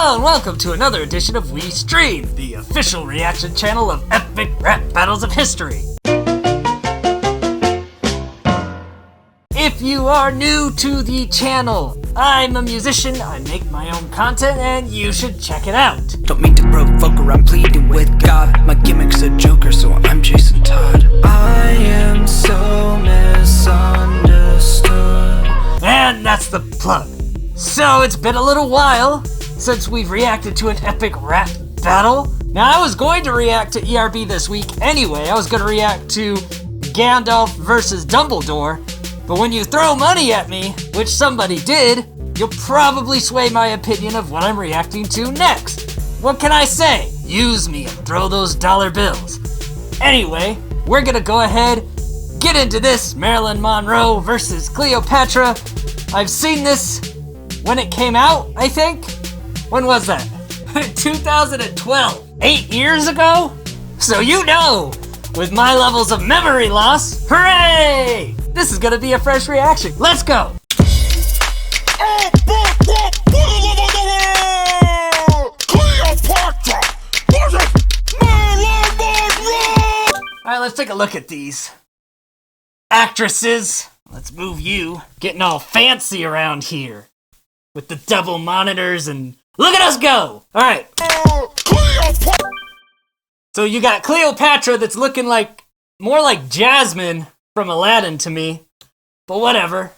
Hello and welcome to another edition of We Stream, the official reaction channel of epic rap battles of history. If you are new to the channel, I'm a musician, I make my own content, and you should check it out. Don't mean to provoke her, I'm pleading with God. My gimmick's a joker, so I'm Jason Todd. I am so misunderstood. And that's the plug. So it's been a little while since we've reacted to an epic rap battle. Now I was going to react to ERB this week anyway. I was going to react to Gandalf versus Dumbledore. But when you throw money at me, which somebody did, you'll probably sway my opinion of what I'm reacting to next. What can I say? Use me and throw those dollar bills. Anyway, we're gonna go ahead, get into this MARILYN MONROE versus Cleopatra. I've seen this when it came out, I think. When was that? 2012. 8 years ago? So you know, with my levels of memory loss, hooray! This is gonna be a fresh reaction. Let's go! Cleopatra versus MARILYN MONROE! Alright, let's take a look at these actresses. Let's move you. Getting all fancy around here with the double monitors and look at us go! Alright. So you got Cleopatra that's looking like more like Jasmine from Aladdin to me, but whatever.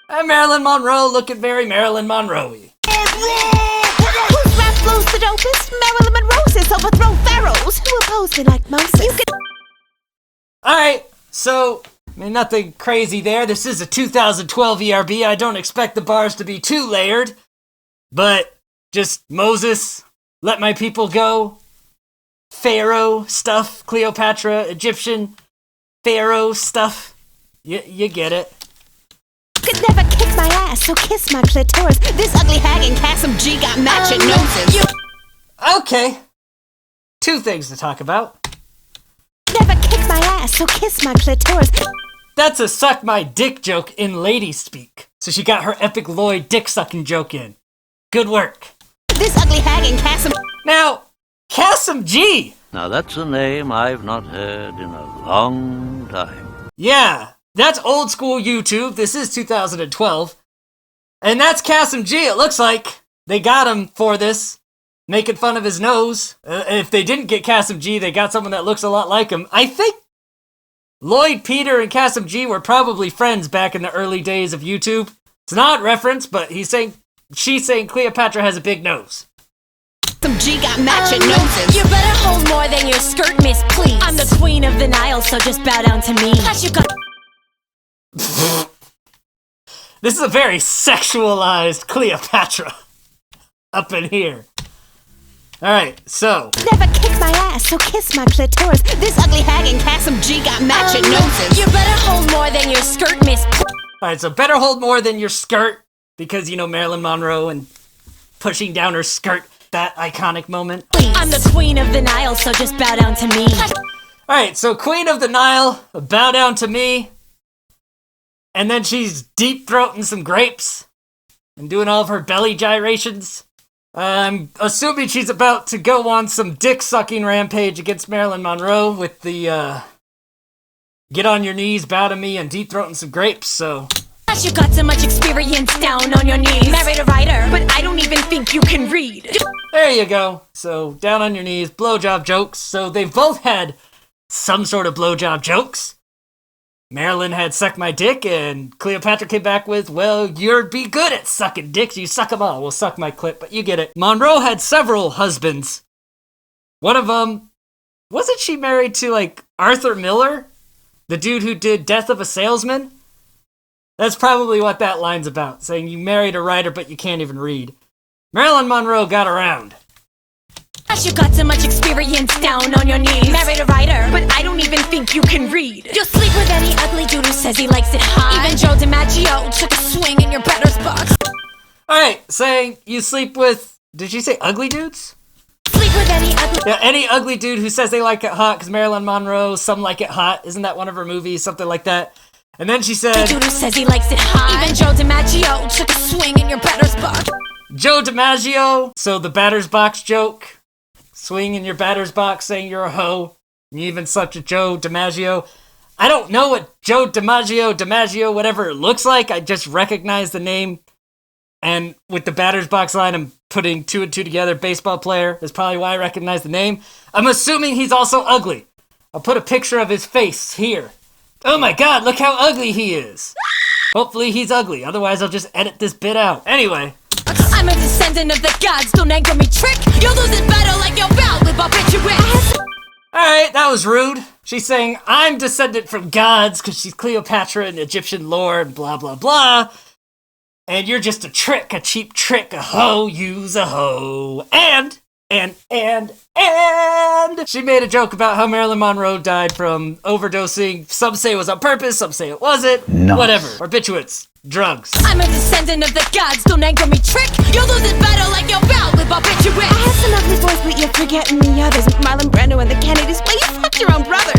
And MARILYN MONROE looking very MARILYN MONROE-y. Whose rap flows the dopest? MARILYN MONROE's overthrow pharaohs who oppose me like Moses. Alright, so, I mean, nothing crazy there. This is a 2012 ERB. I don't expect the bars to be too layered, but just Moses, let my people go. Pharaoh stuff, Cleopatra, Egyptian Pharaoh stuff. You get it. Could never kick my ass, so kiss my clitoris. This ugly hag and Cassim G got matching noses. Okay. Two things to talk about. Never kick my ass, so kiss my clitoris. That's a suck my dick joke in lady speak. So she got her epic Lloyd dick sucking joke in. Good work. This ugly hag and Cassim. Now, Cassim G. Now that's a name I've not heard in a long time. Yeah, that's old school YouTube. This is 2012. And that's Cassim G, it looks like. They got him for this, making fun of his nose. If they didn't get Cassim G, they got someone that looks a lot like him. I think Lloyd Peter and Cassim G were probably friends back in the early days of YouTube. It's an odd reference, but she's saying Cleopatra has a big nose. Some G got matching noses. You better hold more than your skirt, miss, please. I'm the queen of the Nile, so just bow down to me. Plus you got... This is a very sexualized Cleopatra up in here. Alright, so. Never kick my ass, so kiss my clitoris. This ugly hag and Cassim G got matching noses. You better hold more than your skirt, miss. Alright, so better hold more than your skirt, because, you know, MARILYN MONROE and pushing down her skirt, that iconic moment. I'm the queen of the Nile, so just bow down to me. Alright, so Queen of the Nile, bow down to me. And then she's deep-throating some grapes and doing all of her belly gyrations. I'm assuming she's about to go on some dick-sucking rampage against MARILYN MONROE with the, get on your knees, bow to me, and deep-throating some grapes, so... Plus you got so much experience down on your knees. Married a writer, but I don't even think you can read. There you go. So, down on your knees, blowjob jokes. So, they've both had some sort of blowjob jokes. MARILYN had suck my dick, and Cleopatra came back with, well, you'd be good at sucking dicks. You suck them all. We'll suck my clit, but you get it. Monroe had several husbands. One of them, wasn't she married to, like, Arthur Miller? The dude who did Death of a Salesman? That's probably what that line's about, saying you married a writer, but you can't even read. MARILYN MONROE got around. Plus you got so much experience down on your knees. Married a writer, but I don't even think you can read. You'll sleep with any ugly dude who says he likes it hot. Even Joe DiMaggio took a swing in your batter's box. Alright, saying you sleep with, did she say ugly dudes? Sleep with any ugly... Yeah, any ugly dude who says they like it hot, because MARILYN MONROE, some like it hot. Isn't that one of her movies? Something like that. And then she said... dude who says he likes it hot. Even Joe DiMaggio took a swing in your Joe DiMaggio, so the batter's box joke. Swing in your batter's box saying you're a hoe. You even slept with Joe DiMaggio. I don't know what Joe DiMaggio, whatever it looks like. I just recognize the name. And with the batter's box line, I'm putting two and two together. Baseball player is probably why I recognize the name. I'm assuming he's also ugly. I'll put a picture of his face here. Oh my god, look how ugly he is. Hopefully he's ugly. Otherwise, I'll just edit this bit out. Anyway. I'm a descendant of the gods, don't anger me trick. You'll lose it better like your bout with barbiturates. Alright, that was rude. She's saying, I'm descendant from gods because she's Cleopatra in Egyptian lore and blah, blah, blah. And you're just a trick, a cheap trick, a hoe, use a hoe. And she made a joke about how Marilyn Monroe died from overdosing. Some say it was on purpose, some say it wasn't. Nice. Whatever. Barbiturates. Drugs. I'm a descendant of the gods, don't anger me trick. You'll lose it better like your bout with barbiturates. I have some ugly boys, but you're forgetting the others. Marlon Brando and the Kennedys. Well, you fucked your own brother.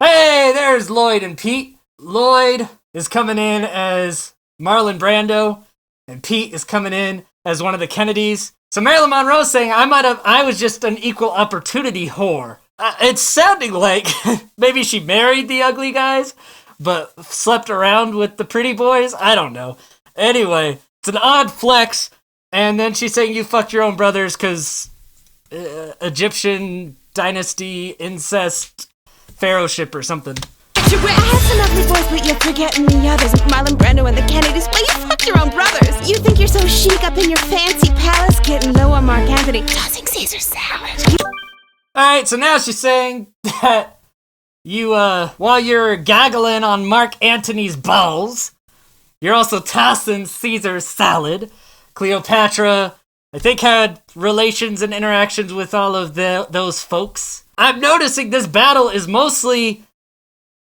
Hey, there's Lloyd and Pete. Lloyd is coming in as Marlon Brando, and Pete is coming in as one of the Kennedys. So Marilyn Monroe saying, I was just an equal opportunity whore. It's sounding like maybe she married the ugly guys, but slept around with the pretty boys? I don't know. Anyway, it's an odd flex, and then she's saying you fucked your own brothers because Egyptian dynasty incest pharaoh ship or something. I have some ugly boys, but you're forgetting the others. Marlon Brando and the Kennedys. Well, you fucked your own brothers. You think you're so chic up in your fancy palace, getting low on Mark Anthony, tossing Caesar salad. Alright, so now she's saying that you, while you're gaggling on Mark Antony's balls, you're also tossing Caesar salad. Cleopatra, I think, had relations and interactions with all of those folks. I'm noticing this battle is mostly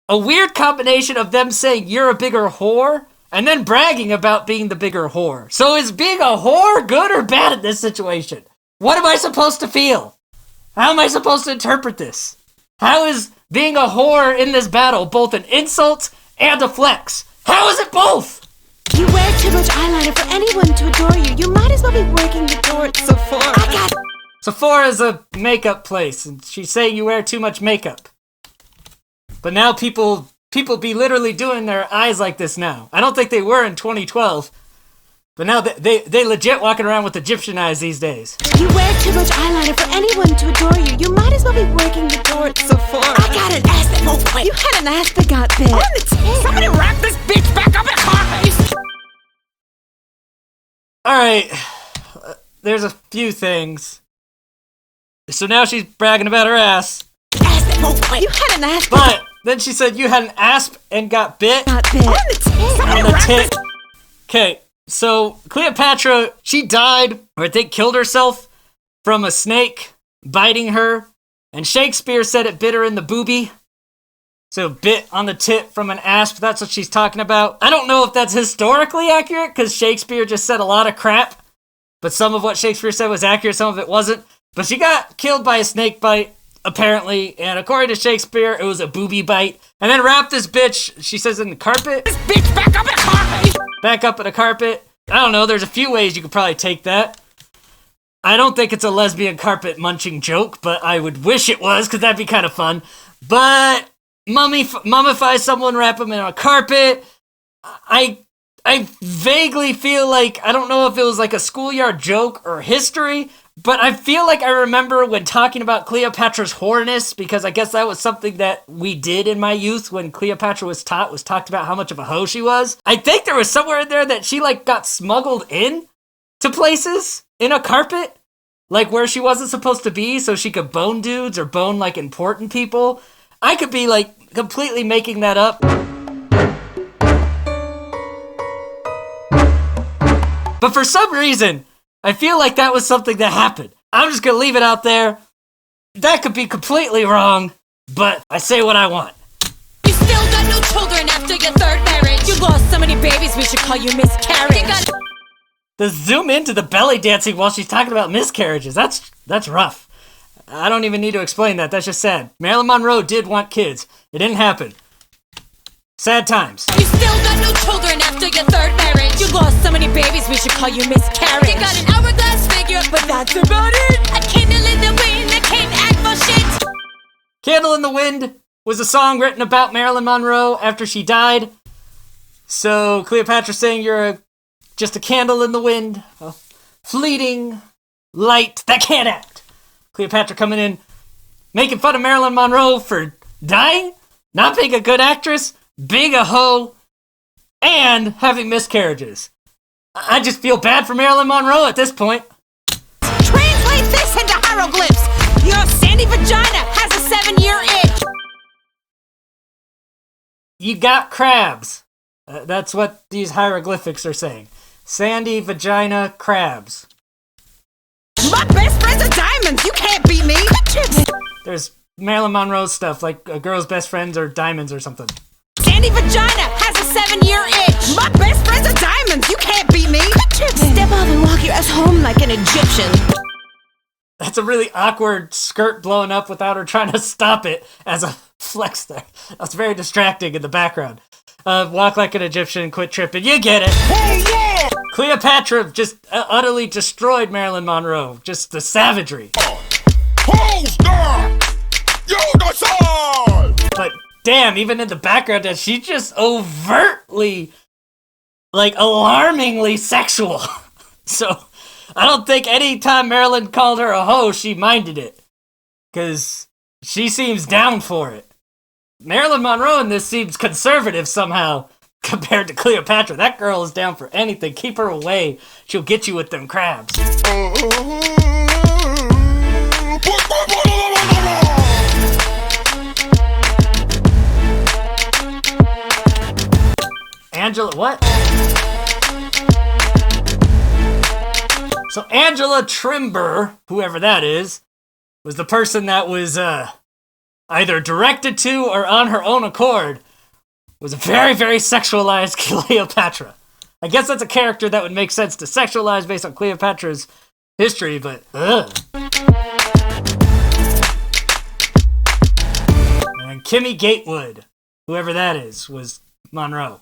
a weird combination of them saying you're a bigger whore and then bragging about being the bigger whore. So is being a whore good or bad in this situation? What am I supposed to feel? How am I supposed to interpret this? How is being a whore in this battle both an insult and a flex? How is it both? You wear too much eyeliner for anyone to adore you. You might as well be working the door at Sephora. Sephora is a makeup place, and she's saying you wear too much makeup. But now people be literally doing their eyes like this now. I don't think they were in 2012, but now they legit walking around with Egyptian eyes these days. You wear too much eyeliner for anyone to adore you. You might as well be working the door at Sephora. I got an ass that won't quit. You had an ass that got bit. On the tip. Somebody wrap this bitch back up in a car. Alright, there's a few things. So now she's bragging about her ass. Ass that won't quit. You had an ass But then she said you had an asp and got bit. On the tip. On the tip. Okay, so Cleopatra, she died, or I think killed herself, from a snake biting her. And Shakespeare said it bit her in the boobie. So bit on the tip from an asp, that's what she's talking about. I don't know if that's historically accurate, because Shakespeare just said a lot of crap. But some of what Shakespeare said was accurate, some of it wasn't. But she got killed by a snake bite, apparently. And according to Shakespeare, it was a boobie bite. And then wrapped this bitch, she says, in the carpet. This bitch back up in a carpet. Back up in a carpet. I don't know, there's a few ways you could probably take that. I don't think it's a lesbian carpet munching joke, but I would wish it was, because that'd be kind of fun. But mummify someone, wrap them in a carpet. I vaguely feel like, I don't know if it was like a schoolyard joke or history, but I feel like I remember when talking about Cleopatra's whoreness, because I guess that was something that we did in my youth when Cleopatra was talked about how much of a hoe she was. I think there was somewhere in there that she like got smuggled in to places in a carpet, like where she wasn't supposed to be, so she could bone dudes or bone like important people. I could be like completely making that up. But for some reason, I feel like that was something that happened. I'm just gonna leave it out there. That could be completely wrong, but I say what I want. You still got no children after your third marriage. You lost so many babies, we should call you miscarriage. To zoom into the belly dancing while she's talking about miscarriages, that's rough. I don't even need to explain that, that's just sad. Marilyn Monroe did want kids. It didn't happen. Sad times. You still got no children after your third marriage. You lost so many babies, we should call you miscarriage. You got an hourglass figure, but that's about it. A candle in the wind that can't act for shit. Candle in the Wind was a song written about Marilyn Monroe after she died. So Cleopatra saying you're just a candle in the wind, a fleeting light that can't act. Cleopatra coming in, making fun of Marilyn Monroe for dying, not being a good actress, being a hoe, and having miscarriages. I just feel bad for Marilyn Monroe at this point. Translate this into hieroglyphs. Your sandy vagina has a 7-year itch. You got crabs. That's what these hieroglyphics are saying. Sandy vagina crabs. My best friends are diamonds. You can't beat me. There's Marilyn Monroe stuff, like a girl's best friends are diamonds or something. Sandy vagina has a 7-year itch. My best friends are diamonds. You can't beat me. Step off and walk your ass home like an Egyptian. That's a really awkward skirt blowing up without her trying to stop it as a flex there. That's very distracting in the background. Walk like an Egyptian, quit tripping. You get it. Hey, yeah! Cleopatra just utterly destroyed Marilyn Monroe. Just the savagery. Who's that? You decide! But damn, even in the background, she's just overtly, like, alarmingly sexual. So I don't think any time Marilyn called her a hoe, she minded it. Because she seems down for it. Marilyn Monroe in this seems conservative somehow compared to Cleopatra. That girl is down for anything. Keep her away. She'll get you with them crabs. Angela, what? So Angela Trimber, whoever that is, was the person that was either directed to or on her own accord, was a very, very sexualized Cleopatra. I guess that's a character that would make sense to sexualize based on Cleopatra's history, but ugh. And Kimmy Gatewood, whoever that is, was Monroe.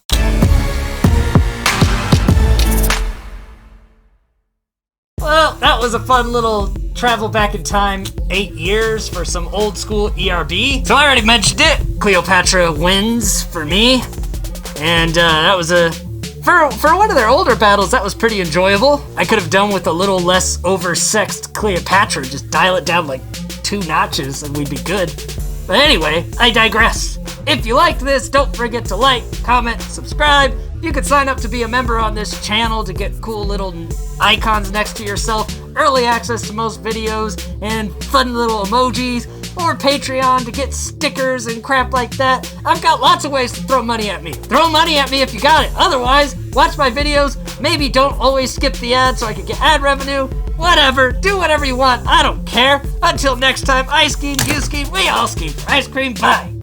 Well, that was a fun little travel back in time, 8 years for some old school ERB. So I already mentioned it. Cleopatra wins for me. And that was for one of their older battles, that was pretty enjoyable. I could have done with a little less oversexed Cleopatra. Just dial it down like 2 notches and we'd be good. But anyway, I digress. If you liked this, don't forget to like, comment, subscribe. You can sign up to be a member on this channel to get cool little icons next to yourself, early access to most videos, and fun little emojis, or Patreon to get stickers and crap like that. I've got lots of ways to throw money at me. Throw money at me if you got it. Otherwise, watch my videos. Maybe don't always skip the ads so I can get ad revenue. Whatever. Do whatever you want. I don't care. Until next time, I scheme, you scheme, we all scheme. Ice cream, bye.